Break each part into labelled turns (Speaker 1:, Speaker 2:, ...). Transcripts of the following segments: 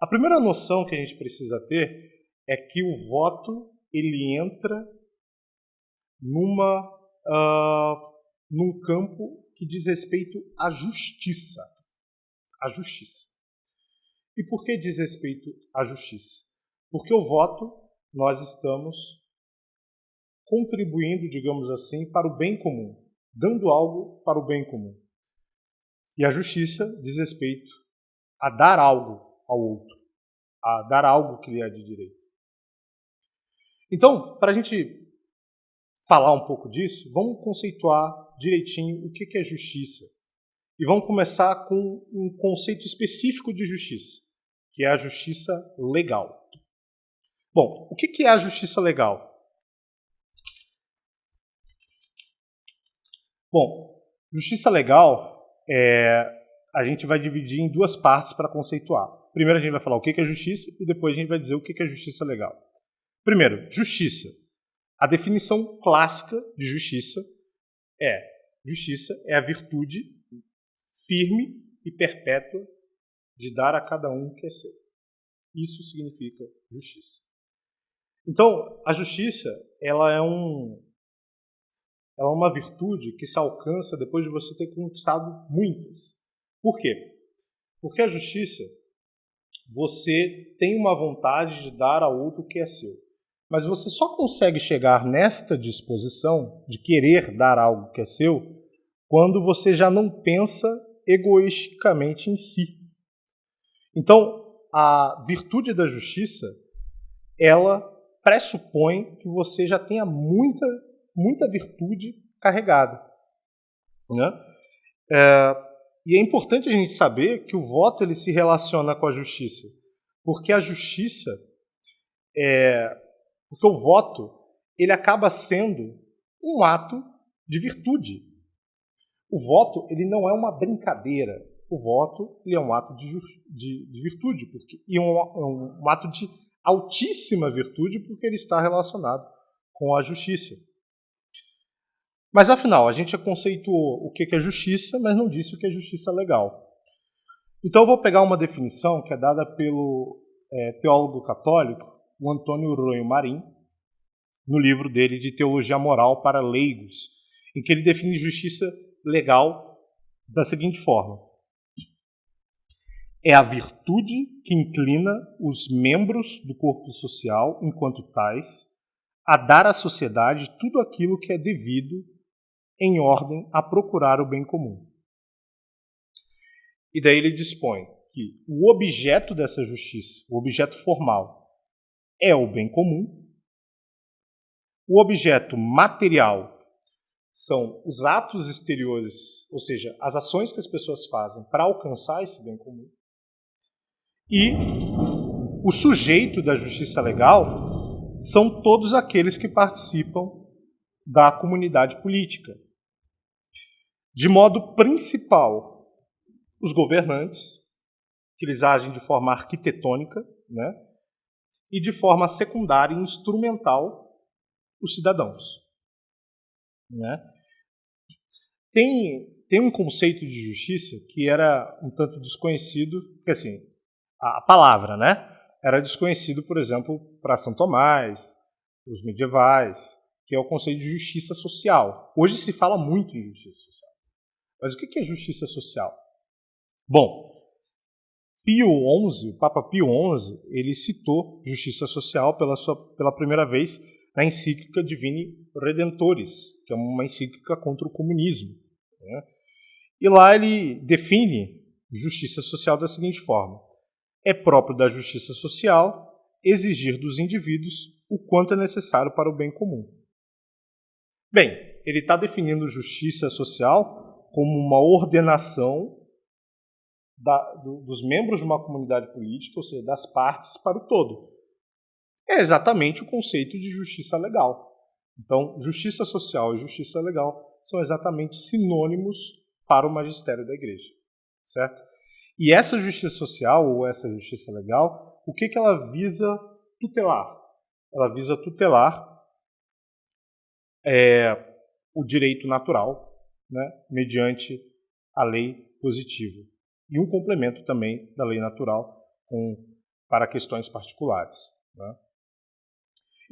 Speaker 1: A primeira noção que a gente precisa ter é que o voto ele entra num campo que diz respeito à justiça. A justiça. E por que diz respeito à justiça? Porque o voto, nós estamos contribuindo, digamos assim, para o bem comum, dando algo para o bem comum. E a justiça diz respeito a dar algo ao outro, a dar algo que lhe é de direito. Então, para a gente falar um pouco disso, vamos conceituar direitinho o que é justiça. E vamos começar com um conceito específico de justiça, que é a justiça legal. Bom, o que é a justiça legal? Bom, justiça legal a gente vai dividir em duas partes para conceituar. Primeiro a gente vai falar o que é justiça e depois a gente vai dizer o que é justiça legal. Primeiro, justiça. A definição clássica de justiça é a virtude firme e perpétua de dar a cada um o que é seu. Isso significa justiça. Então, a justiça ela é uma virtude que se alcança depois de você ter conquistado muitas. Por quê? Porque a justiça, você tem uma vontade de dar ao outro o que é seu. Mas você só consegue chegar nesta disposição de querer dar algo que é seu quando você já não pensa egoisticamente em si. Então, a virtude da justiça, ela pressupõe que você já tenha muita virtude carregada. Né? E é importante a gente saber que o voto ele se relaciona com a justiça. Porque a justiça, porque o voto ele acaba sendo um ato de virtude. O voto ele não é uma brincadeira. O voto ele é um ato de virtude. E um ato de altíssima virtude porque ele está relacionado com a justiça. Mas, afinal, a gente já conceituou o que é justiça, mas não disse o que é justiça legal. Então, eu vou pegar uma definição que é dada pelo teólogo católico, o Antônio Ronho Marim, no livro dele de Teologia Moral para Leigos, em que ele define justiça legal da seguinte forma: é a virtude que inclina os membros do corpo social, enquanto tais, a dar à sociedade tudo aquilo que é devido em ordem a procurar o bem comum. E daí ele dispõe que o objeto dessa justiça, o objeto formal, é o bem comum. O objeto material são os atos exteriores, ou seja, as ações que as pessoas fazem para alcançar esse bem comum. E o sujeito da justiça legal são todos aqueles que participam da comunidade política. De modo principal, os governantes, que eles agem de forma arquitetônica, né? E de forma secundária e instrumental, os cidadãos. Né? Tem um conceito de justiça que era um tanto desconhecido, porque assim, a palavra, né? Era desconhecido, por exemplo, para São Tomás, os medievais, que é o conceito de justiça social. Hoje se fala muito em justiça social. Mas o que é justiça social? Bom, o Papa Pio XI, ele citou justiça social pela primeira vez na encíclica Divini Redemptoris, que é uma encíclica contra o comunismo. Né? E lá ele define justiça social da seguinte forma: é próprio da justiça social exigir dos indivíduos o quanto é necessário para o bem comum. Bem, ele está definindo justiça social como uma ordenação dos membros de uma comunidade política, ou seja, das partes para o todo. É exatamente o conceito de justiça legal. Então, justiça social e justiça legal são exatamente sinônimos para o magistério da Igreja. Certo? E essa justiça social, ou essa justiça legal, o que ela visa tutelar? Ela visa tutelar o direito natural, né, mediante a lei positiva. E um complemento também da lei natural com para questões particulares. Né?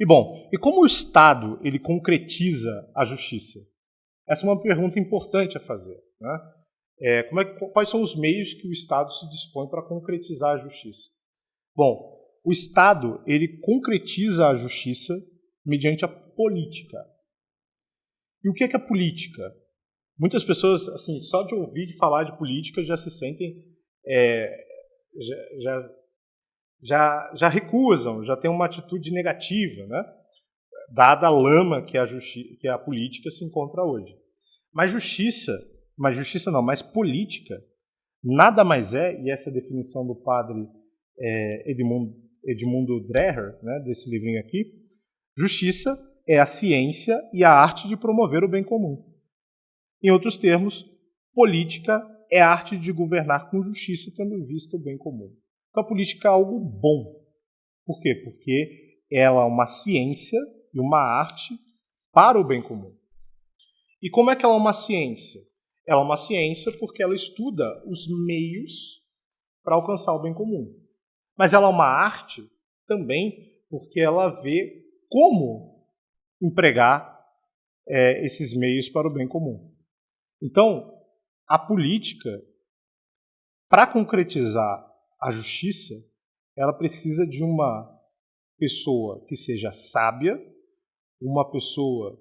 Speaker 1: E como o Estado ele concretiza a justiça? Essa é uma pergunta importante a fazer. Né? Quais são os meios que o Estado se dispõe para concretizar a justiça? Bom, o Estado ele concretiza a justiça mediante a política. E o que é a política? Muitas pessoas, assim, só de ouvir falar de política já se sentem, já recusam, já têm uma atitude negativa, né? Dada a lama que a política se encontra hoje. Mas política nada mais é, e essa é a definição do padre Edmundo Dreher, né, desse livrinho aqui, justiça é a ciência e a arte de promover o bem comum. Em outros termos, política é a arte de governar com justiça, tendo em vista o bem comum. Então, a política é algo bom. Por quê? Porque ela é uma ciência e uma arte para o bem comum. E como é que ela é uma ciência? Ela é uma ciência porque ela estuda os meios para alcançar o bem comum. Mas ela é uma arte também porque ela vê como empregar esses meios para o bem comum. Então, a política, para concretizar a justiça, ela precisa de uma pessoa que seja sábia, uma pessoa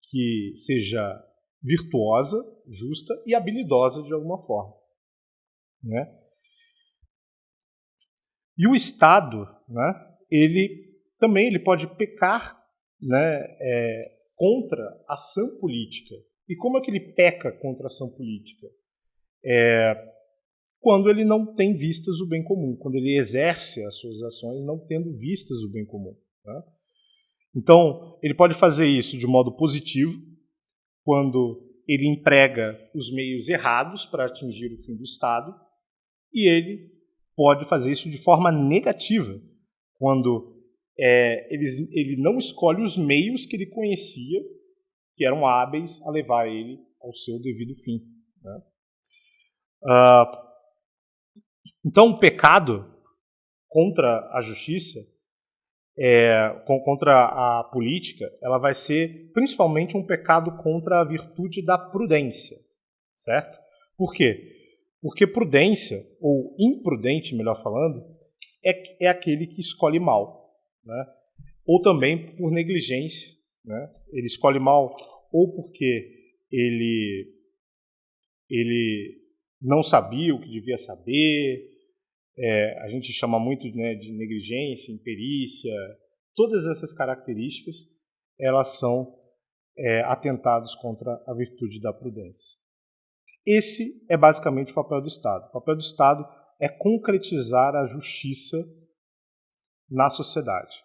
Speaker 1: que seja virtuosa, justa e habilidosa de alguma forma. Né? E o Estado, né, ele pode pecar, né, contra a ação política. E como é que ele peca contra a ação política? Quando ele não tem vistas o bem comum, quando ele exerce as suas ações não tendo vistas o bem comum. Né? Então, ele pode fazer isso de modo positivo, quando ele emprega os meios errados para atingir o fim do Estado, e ele pode fazer isso de forma negativa, quando ele não escolhe os meios que ele conhecia, que eram hábeis a levar ele ao seu devido fim. Né? Então, o pecado contra a justiça, contra a política, ela vai ser principalmente um pecado contra a virtude da prudência. Certo? Por quê? Porque prudência, ou imprudente, melhor falando, é aquele que escolhe mal. Né? Ou também por negligência. Né? Ele escolhe mal ou porque ele não sabia o que devia saber, a gente chama muito, né, de negligência, imperícia, todas essas características, elas são atentados contra a virtude da prudência. Esse é basicamente o papel do Estado. O papel do Estado é concretizar a justiça na sociedade.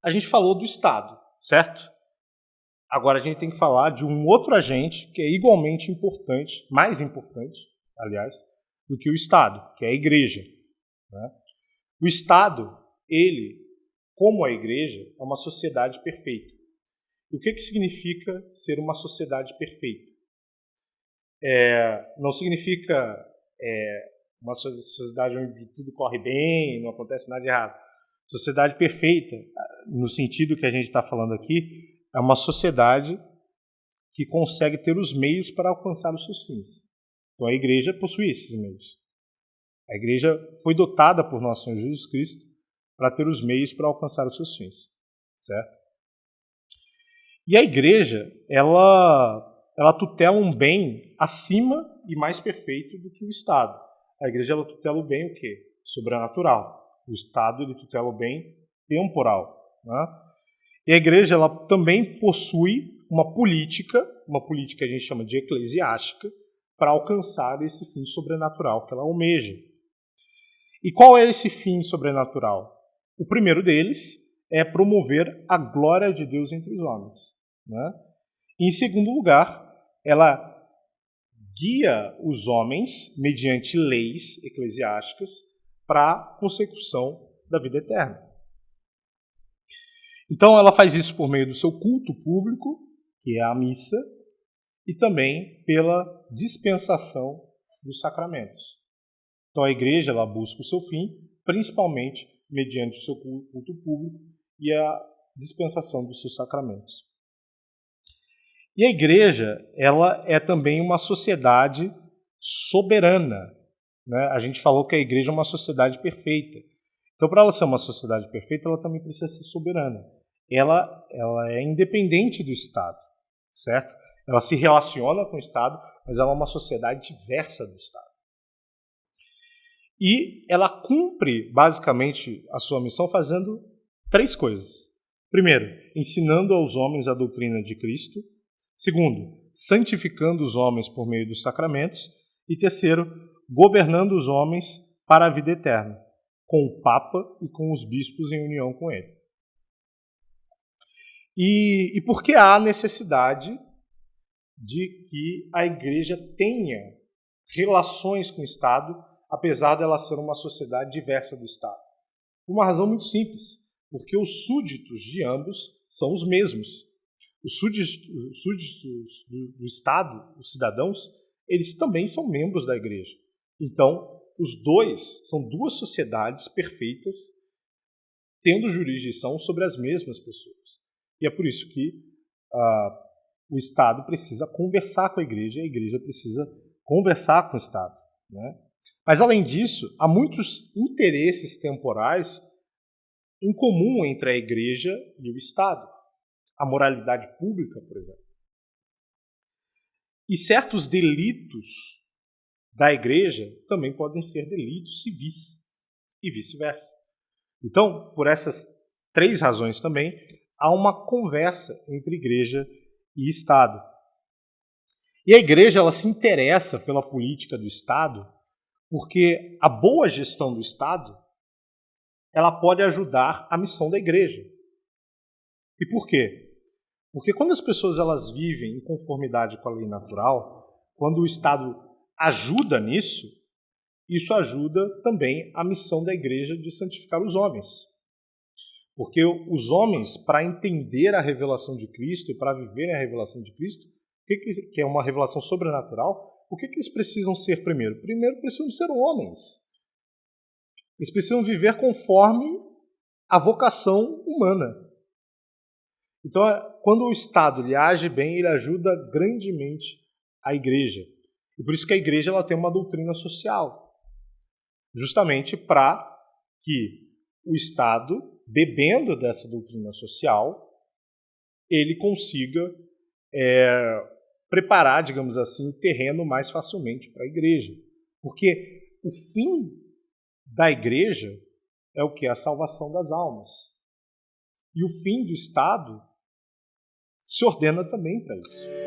Speaker 1: A gente falou do Estado, certo? Agora a gente tem que falar de um outro agente que é igualmente importante, mais importante, aliás, do que o Estado, que é a Igreja. Né? O Estado, ele, como a Igreja, é uma sociedade perfeita. E o que significa ser uma sociedade perfeita? Não significa uma sociedade onde tudo corre bem, não acontece nada de errado. Sociedade perfeita, no sentido que a gente está falando aqui, é uma sociedade que consegue ter os meios para alcançar os seus fins. Então a Igreja possui esses meios. A Igreja foi dotada por nosso Senhor Jesus Cristo para ter os meios para alcançar os seus fins. Certo? E a Igreja, ela tutela um bem acima e mais perfeito do que o Estado. A Igreja ela tutela o bem o quê? Sobrenatural. O Estado ele tutela o bem temporal. Né? E a Igreja ela também possui uma política que a gente chama de eclesiástica, para alcançar esse fim sobrenatural que ela almeja. E qual é esse fim sobrenatural? O primeiro deles é promover a glória de Deus entre os homens. Né? E, em segundo lugar, ela guia os homens, mediante leis eclesiásticas, para a consecução da vida eterna. Então, ela faz isso por meio do seu culto público, que é a missa, e também pela dispensação dos sacramentos. Então, a Igreja ela busca o seu fim principalmente mediante o seu culto público e a dispensação dos seus sacramentos. E a igreja, ela é também uma sociedade soberana, né? A gente falou que a igreja é uma sociedade perfeita. Então, para ela ser uma sociedade perfeita, ela também precisa ser soberana. Ela é independente do Estado, certo? Ela se relaciona com o Estado, mas ela é uma sociedade diversa do Estado. E ela cumpre, basicamente, a sua missão fazendo 3 coisas. Primeiro, ensinando aos homens a doutrina de Cristo. Segundo, santificando os homens por meio dos sacramentos. E terceiro, governando os homens para a vida eterna, com o Papa e com os bispos em união com ele. E por que há necessidade de que a igreja tenha relações com o Estado, apesar dela ser uma sociedade diversa do Estado? Por uma razão muito simples, porque os súditos de ambos são os mesmos. Os súditos do Estado, os cidadãos, eles também são membros da igreja. Então, os dois são 2 sociedades perfeitas, tendo jurisdição sobre as mesmas pessoas. E é por isso que o Estado precisa conversar com a igreja precisa conversar com o Estado, né? Mas, além disso, há muitos interesses temporais em comum entre a igreja e o Estado. A moralidade pública, por exemplo. E certos delitos da igreja também podem ser delitos civis e vice-versa. Então, por essas 3 razões também, há uma conversa entre igreja e Estado. E a igreja ela se interessa pela política do Estado porque a boa gestão do Estado ela pode ajudar a missão da igreja. E por quê? Porque quando as pessoas elas vivem em conformidade com a lei natural, quando o Estado ajuda nisso, isso ajuda também a missão da igreja de santificar os homens. Porque os homens, para entender a revelação de Cristo e para viverem a revelação de Cristo, que é uma revelação sobrenatural, o que eles precisam ser primeiro? Primeiro, precisam ser homens. Eles precisam viver conforme a vocação humana. Então, quando o Estado ele age bem, ele ajuda grandemente a igreja. E por isso que a igreja ela tem uma doutrina social. Justamente para que o Estado, bebendo dessa doutrina social, ele consiga preparar, digamos assim, o terreno mais facilmente para a igreja. Porque o fim da igreja é o que? A salvação das almas. E o fim do Estado se ordena também para isso.